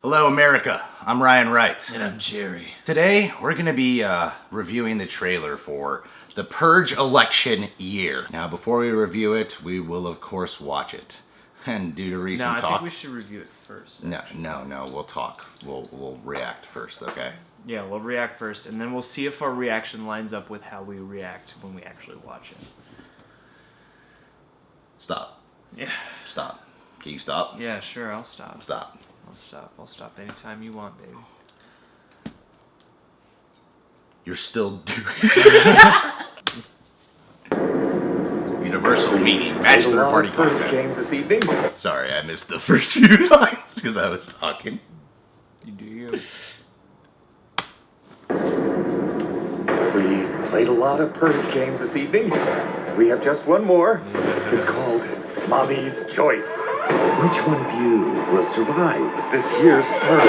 Hello America, I'm Ryan Wright. And I'm Jerry. Today we're going to be reviewing the trailer for the Purge election year. Now before we review it, we will of course watch it. And due to recent talk... I think we should review it first. No, we'll talk. We'll react first, okay? Yeah, we'll react first, and then we'll see if our reaction lines up with how we react when we actually watch it. Stop. Yeah. Stop. Can you stop? Yeah, sure, I'll stop. Stop. I'll stop anytime you want, baby. You're still doing Universal meaning. Match third-party content. Games this evening. Sorry, I missed the first few lines because I was talking. You do you. We played a lot of Purge games this evening. We have just one more. It's called Mommy's Choice. Which one of you will survive this year's Purge?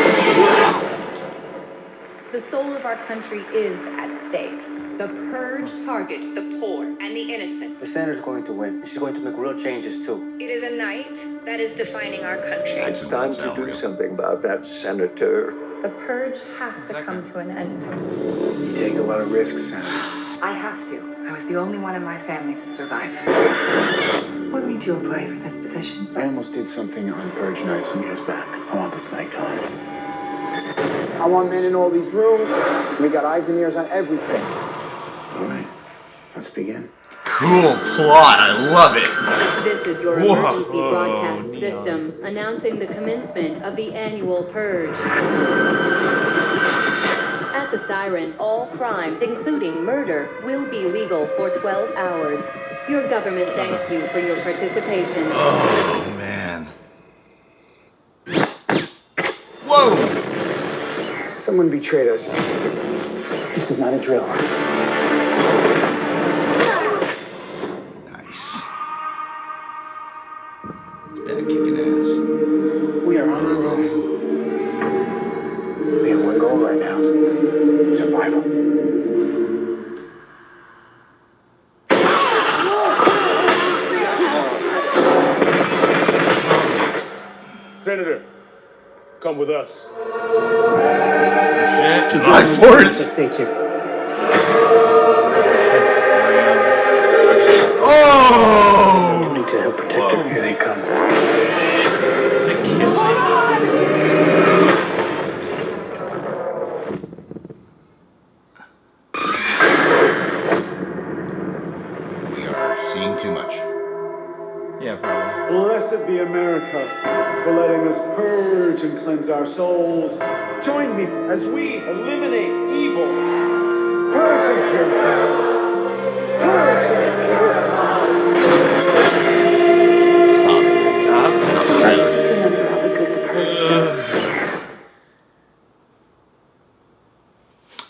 The soul of our country is at stake. The Purge targets the poor and the innocent. The senator's going to win. She's going to make real changes, too. It is a night that is defining our country. It's time to do something about that, Senator. The Purge has to come to an end. You take a lot of risks, Senator. I have to. I was the only one in my family to survive. What made you apply for this position? I almost did something on Purge night some years back. I want this night gone. I want men in all these rooms. We got eyes and ears on everything. All right, let's begin. Cool plot, I love it. This is your emergency broadcast system announcing the commencement of the annual Purge. At the siren, all crime, including murder, will be legal for 12 hours. Your government thanks you for your participation. Oh, man. Whoa! Someone betrayed us. This is not a drill. Nice. It's bad kicking ass. We are on our own. We have one goal right now. Survival. Senator, come with us. Shit. Drive forward. Let's stay tuned. Oh! You need to help protect her. Here they come. Kiss me. We are seeing too much. Yeah, probably. Blessed be America for letting us purge and cleanse our souls. Join me as we eliminate evil. Purge and kill. Purge and Stop. Just remember all the good the Purge does.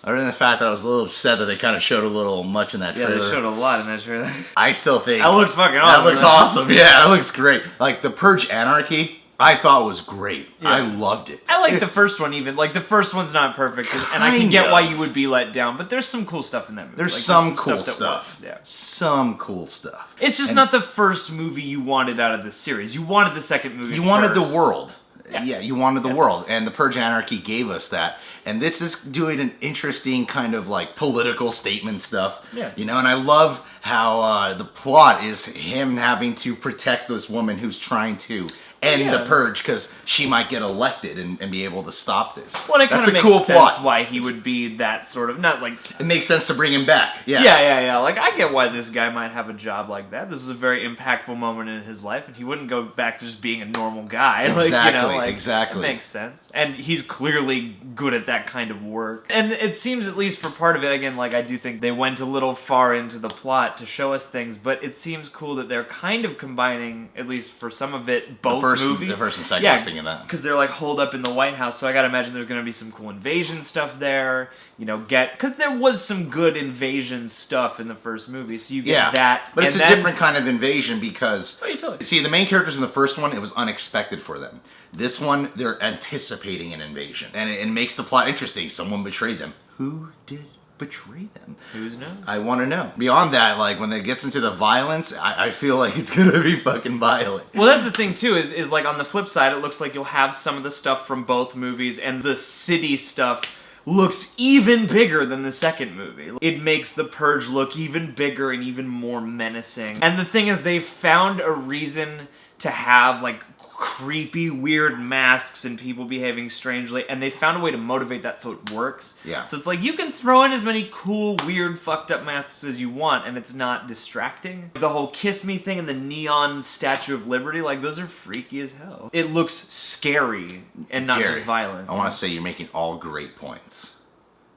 Other than the fact that I was a little upset that they kind of showed a little much in that Yeah, trailer. they showed a lot in that trailer. I still think... That looks fucking awesome. That looks awesome. Yeah, that looks great. Like, the Purge Anarchy, I thought was great. Yeah. I loved it. I like the first one even. Like, the first one's not perfect, and I can get Kind why of. you would be let down, but there's some cool stuff in that movie. There's Like, some cool that stuff. works. Yeah. Some cool stuff. It's just not the first movie you wanted out of the series. You wanted the second movie You wanted the first. world. Yeah. Yeah, you wanted the world. And the Purge Anarchy gave us that. And this is doing an interesting kind of like political statement stuff. Yeah. You know, and I love how the plot is him having to protect this woman who's trying to end the Purge because she might get elected and be able to stop this. Well, it kind That's of a makes cool sense plot. why he would be that sort of, not like... It makes sense to bring him back. Yeah. Yeah. Like, I get why this guy might have a job like that. This is a very impactful moment in his life, and he wouldn't go back to just being a normal guy. Exactly. It makes sense. And he's clearly good at that kind of work. And it seems, at least for part of it, again, like, I do think they went a little far into the plot to show us things, but it seems cool that they're kind of combining, at least for some of it, both movies. The first and second, Yeah, I was thinking that. because they're like holed up in the White House, so I gotta imagine there's gonna be some cool invasion stuff there. You know, because there was some good invasion stuff in the first movie, so you get that. But it's and a then, different kind of invasion because, Oh, you totally- see, the main characters in the first one, it was unexpected for them. This one, they're anticipating an invasion, and it makes the plot interesting. Someone betrayed them. Who did betray them? Who's knows? I want to know. Beyond that, like, when it gets into the violence, I feel like it's gonna be fucking violent. Well, that's the thing, too, is like, on the flip side, it looks like you'll have some of the stuff from both movies, and the city stuff looks even bigger than the second movie. It makes The Purge look even bigger and even more menacing. And the thing is, they found a reason to have, like, creepy, weird masks and people behaving strangely, and they found a way to motivate that so it works. Yeah. So it's like, you can throw in as many cool, weird, fucked up masks as you want, and it's not distracting. The whole kiss me thing and the neon Statue of Liberty, like, those are freaky as hell. It looks scary and not Jerry, just violent. I want to say you're making all great points.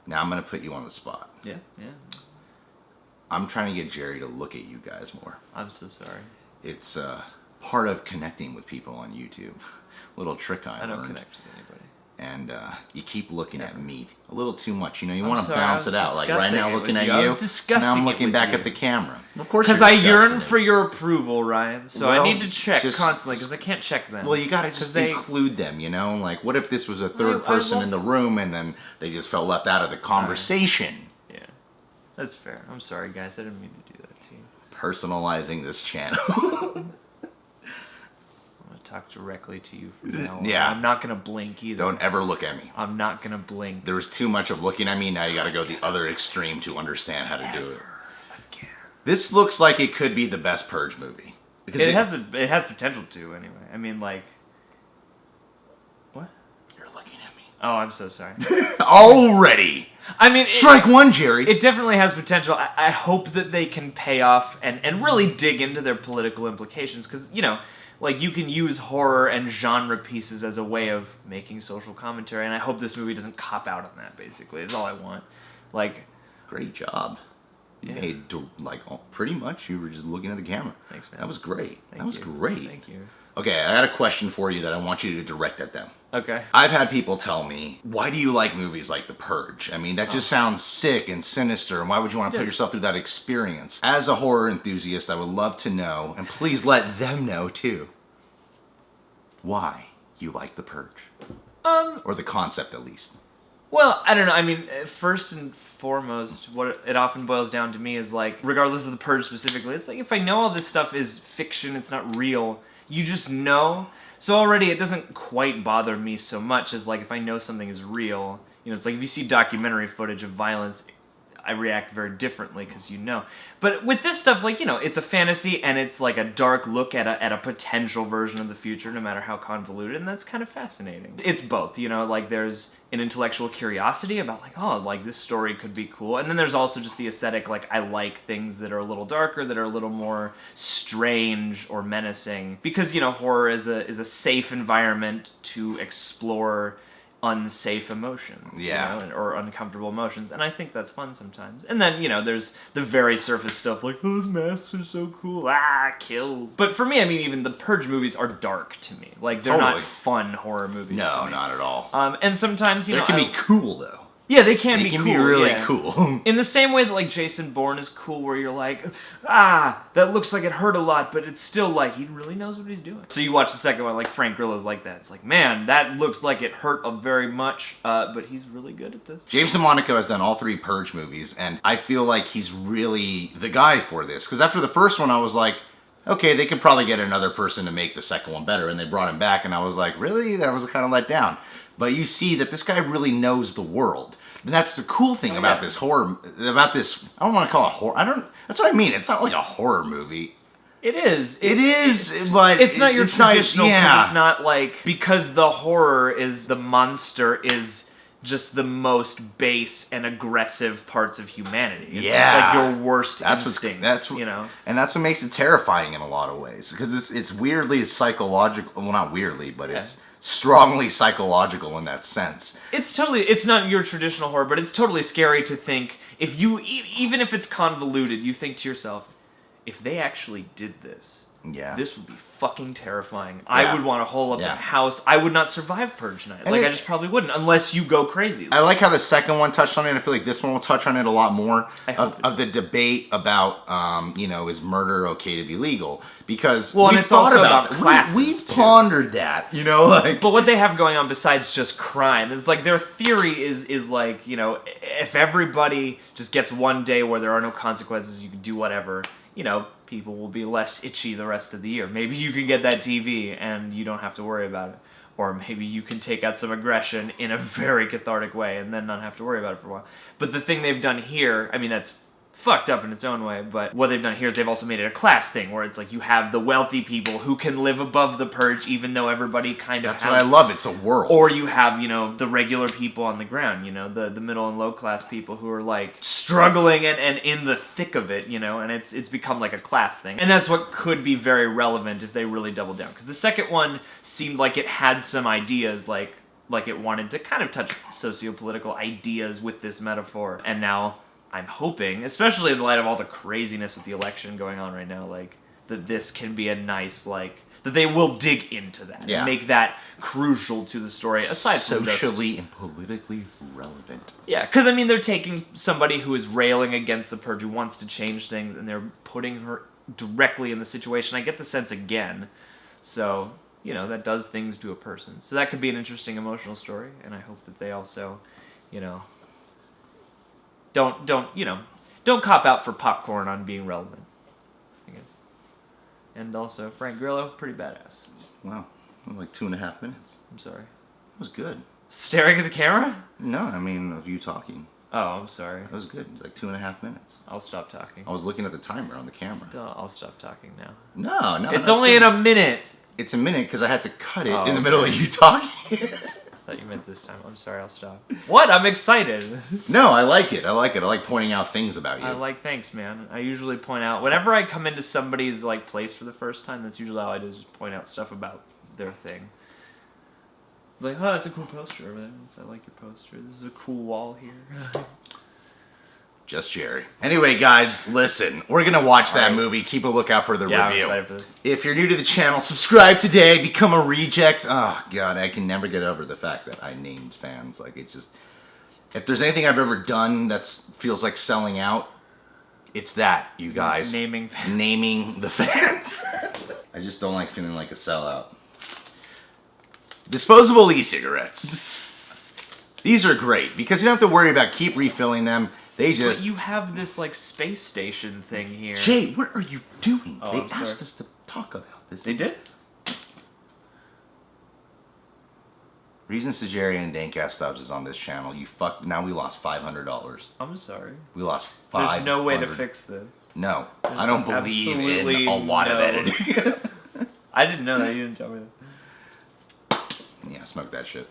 Now I'm going to put you on the spot. Yeah. I'm trying to get Jerry to look at you guys more. I'm so sorry. It's part of connecting with people on YouTube. Little trick I don't learned. connect with anybody. And you keep looking at me a little too much. You know, you I'm want to sorry, bounce I it was out. Like right now, discussing it looking with at you. I you. was discussing Now I'm it looking with back you. at the camera. Of course, Because you're I yearn discussing for it. your approval, Ryan. So I Well, need to check just- constantly because I can't check them. Well, you gotta just include them, you know? Like, what if this was a third person in the room and then they just felt left out of the conversation? Yeah, that's fair. I'm sorry, guys. I didn't mean to do that to you. Personalizing this channel. I'm gonna talk directly to you from now on. Yeah. I'm not gonna blink either. Don't ever look at me. I'm not gonna blink. There was too much of looking at me. Now you gotta go the other extreme to understand how to do it. This looks like it could be the best Purge movie. Because It has potential to, anyway. I mean, like... What? You're looking at me. Oh, I'm so sorry. Already! I mean... Strike one, Jerry! It definitely has potential. I hope that they can pay off and really dig into their political implications, because, you know, like, you can use horror and genre pieces as a way of making social commentary, and I hope this movie doesn't cop out on that, basically, is all I want. Like... Great job. You made, like, pretty much, you were just looking at the camera. Thanks, man. That was great. Thank you. Great. Thank you. Okay, I got a question for you that I want you to direct at them. Okay. I've had people tell me, why do you like movies like The Purge? I mean, that just sounds sick and sinister, and why would you want to put yourself through that experience? As a horror enthusiast, I would love to know, and please let them know too, why you like The Purge. Or the concept, at least. Well, I don't know. I mean, first and foremost, what it often boils down to me is, like, regardless of The Purge specifically, it's like, if I know all this stuff is fiction, it's not real, you just know. So already it doesn't quite bother me so much as, like, if I know something is real. You know, it's like if you see documentary footage of violence, I react very differently because you know. But with this stuff, like, you know, it's a fantasy and it's like a dark look at a potential version of the future, no matter how convoluted, and that's kind of fascinating. It's both, you know, like there's an intellectual curiosity about, like, oh, like, this story could be cool, and then there's also just the aesthetic, like, I like things that are a little darker, that are a little more strange or menacing, because, you know, horror is a safe environment to explore unsafe emotions, yeah, you know, or uncomfortable emotions, and I think that's fun sometimes. And then, you know, there's the very surface stuff like, oh, those masks are so cool, kills. But for me, I mean, even the Purge movies are dark to me. Like, they're not fun horror movies. No, to me. not at all. And sometimes, you know, they can be cool though. Yeah, they can be cool. They can be really yeah. cool. In the same way that, like, Jason Bourne is cool, where you're like, that looks like it hurt a lot, but it's still like, he really knows what he's doing. So you watch the second one, like, Frank Grillo's like that. It's like, man, that looks like it hurt very much, but he's really good at this. James DeMonaco has done all 3 Purge movies, and I feel like he's really the guy for this. Because after the first one, I was like, okay, they could probably get another person to make the second one better, and they brought him back, and I was like, really? That was kind of let down. But you see that this guy really knows the world. And that's the cool thing about this horror, about this, I don't want to call it horror, that's what I mean, it's not like a horror movie. It is. It is, but it's not your traditional, yeah. it's not like, because the horror is, the monster is just the most base and aggressive parts of humanity. It's just like your worst instincts, you know? And that's what makes it terrifying in a lot of ways. Because it's weirdly psychological, well, not weirdly, but it's strongly psychological in that sense. It's not your traditional horror, but it's totally scary to think, if you, even if it's convoluted, you think to yourself, if they actually did this, Yeah. This would be fucking terrifying. Yeah. I would want to hole up in a house. I would not survive Purge night. And I just probably wouldn't, unless you go crazy. I like how the second one touched on it. I feel like this one will touch on it a lot more of the debate about, is murder okay to be legal? Because and we've it's thought also about classes, we've too. pondered that, But what they have going on besides just crime is like their theory is like, if everybody just gets one day where there are no consequences, you can do whatever, people will be less itchy the rest of the year. Maybe you can get that TV and you don't have to worry about it. Or maybe you can take out some aggression in a very cathartic way and then not have to worry about it for a while. But the thing they've done here, I mean, that's fucked up in its own way, but what they've done here is they've also made it a class thing, where it's like you have the wealthy people who can live above the purge, even though everybody kind of That's what I love. It's a world. Or you have, the regular people on the ground, the middle and low class people who are like struggling and in the thick of it, and it's become like a class thing. And that's what could be very relevant if they really double down. Because the second one seemed like it had some ideas, like it wanted to kind of touch socio-political ideas with this metaphor. And now I'm hoping, especially in light of all the craziness with the election going on right now, that this can be a nice, that they will dig into that and make that crucial to the story, aside from socially and politically relevant. Yeah, because, they're taking somebody who is railing against the Purge, who wants to change things, and they're putting her directly in the situation. I get the sense again. So, that does things to a person. So that could be an interesting emotional story, and I hope that they also, don't cop out for popcorn on being relevant, I guess. And also, Frank Grillo, pretty badass. Wow. Like 2.5 minutes. I'm sorry. It was good. Staring at the camera? No, I mean of you talking. Oh, I'm sorry. It was good. It was like 2.5 minutes. I'll stop talking. I was looking at the timer on the camera. I'll stop talking now. No. It's only in a minute. It's a minute because I had to cut it Oh, in the middle of you talking. I thought you meant this time. I'm sorry, I'll stop. What? I'm excited. No, I like it. I like pointing out things about you. Thanks, man. I usually point out, whenever I come into somebody's place for the first time, that's usually all I do, is just point out stuff about their thing. It's like, oh, that's a cool poster over there. I like your poster. This is a cool wall here. Just Jerry. Anyway, guys, listen. We're going to watch that movie. Keep a lookout for the review. I'm excited for this. If you're new to the channel, subscribe today. Become a reject. Oh, God, I can never get over the fact that I named fans. It's just... If there's anything I've ever done that feels like selling out, it's that, you guys. Naming fans. Naming the fans. I just don't like feeling like a sellout. Disposable e-cigarettes. These are great because you don't have to worry about keep refilling them. They just... But you have this, space station thing here. Jay, what are you doing? Oh, they I'm asked sorry. us to talk about this. They did? Reasons to Jerry and Dank Stubs is on this channel. Now we lost $500. I'm sorry. We lost $500. There's no way to fix this. No. I don't believe absolutely in a lot of editing. I didn't know that. You didn't tell me that. Yeah, smoke that shit.